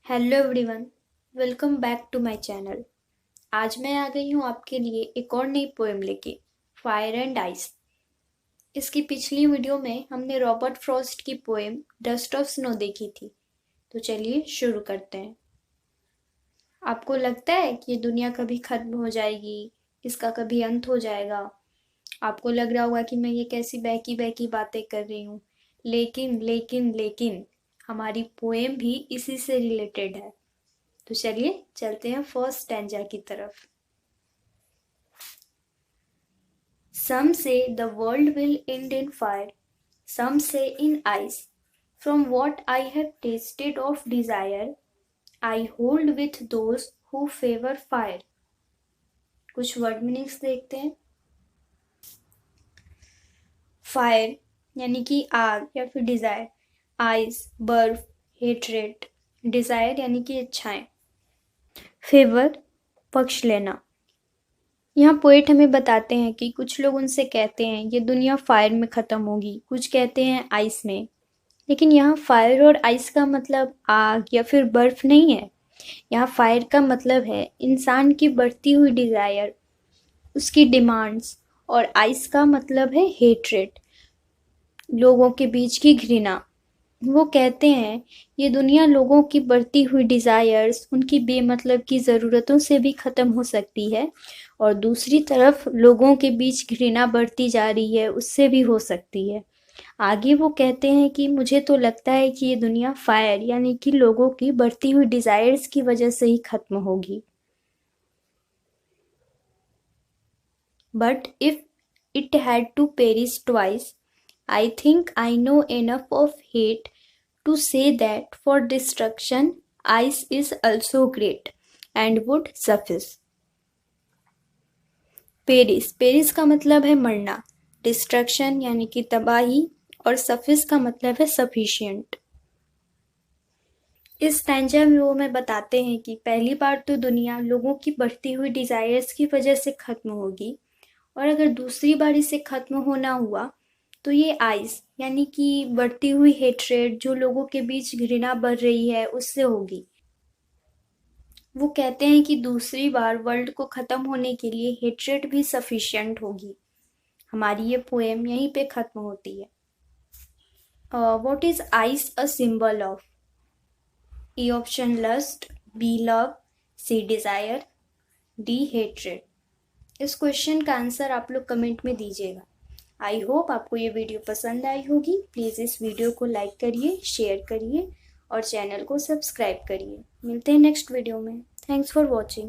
Hello everyone, welcome back to my channel. आज मैं आ गई हूँ आपके लिए एक और नई पोएम लेके, फायर एंड आइस। इसकी पिछली वीडियो में हमने रॉबर्ट फ्रॉस्ट की पोएम डस्ट ऑफ स्नो देखी थी, तो चलिए शुरू करते हैं। आपको लगता है कि ये दुनिया कभी खत्म हो जाएगी, इसका कभी अंत हो जाएगा? आपको लग रहा होगा कि मैं ये कैसी बहकी बहकी बातें कर रही हूँ, लेकिन हमारी पोएम भी इसी से रिलेटेड है। तो चलिए चलते हैं फर्स्ट स्टैंजा की तरफ। Some say the world will end in fire, some say in ice. From what I have tasted of desire, I hold with those who favor fire. कुछ वर्ड मीनिंग्स देखते हैं। फायर यानी कि आग या फिर डिजायर, आइस बर्फ, hatred, Dzire यानी कि इच्छाएं, फेवर पक्ष लेना। यहाँ पोएट हमें बताते हैं कि कुछ लोग उनसे कहते हैं ये दुनिया फायर में ख़त्म होगी, कुछ कहते हैं आइस में। लेकिन यहाँ फायर और आइस का मतलब आग या फिर बर्फ नहीं है। यहाँ फायर का मतलब है इंसान की बढ़ती हुई डिज़ायर, उसकी डिमांड्स, और आइस का मतलब है हेट्रेट, लोगों के बीच की घृणा। वो कहते हैं ये दुनिया लोगों की बढ़ती हुई डिज़ायर्स, उनकी बेमतलब की ज़रूरतों से भी ख़त्म हो सकती है, और दूसरी तरफ लोगों के बीच घृणा बढ़ती जा रही है, उससे भी हो सकती है। आगे वो कहते हैं कि मुझे तो लगता है कि ये दुनिया फायर यानी कि लोगों की बढ़ती हुई डिज़ायर्स की वजह से ही ख़त्म होगी। But if it had to perish twice, I think I know enough of hate to say that for destruction, ice is also great and would suffice. Paris, Paris का मतलब है मरना, डिस्ट्रक्शन यानी कि तबाही, और सफिस का मतलब है सफिशिएंट। इस स्टैंजा में वो हमें बताते हैं कि पहली बार तो दुनिया लोगों की बढ़ती हुई डिज़ायर्स की वजह से ख़त्म होगी, और अगर दूसरी बार इसे ख़त्म होना हुआ तो ये आइस यानी कि बढ़ती हुई हेट्रेड, जो लोगों के बीच घृणा बढ़ रही है, उससे होगी। वो कहते हैं कि दूसरी बार वर्ल्ड को ख़त्म होने के लिए हेट्रेड भी सफिशिएंट होगी। हमारी ये पोएम यहीं पे ख़त्म होती है। What is ice a symbol of? A option lust, B love, C desire, D hatred. इस क्वेश्चन का आंसर आप लोग कमेंट में दीजिएगा। आई होप आपको ये वीडियो पसंद आई होगी। प्लीज़ इस वीडियो को लाइक करिए, शेयर करिए और चैनल को सब्सक्राइब करिए। मिलते हैं नेक्स्ट वीडियो में। Thanks for watching.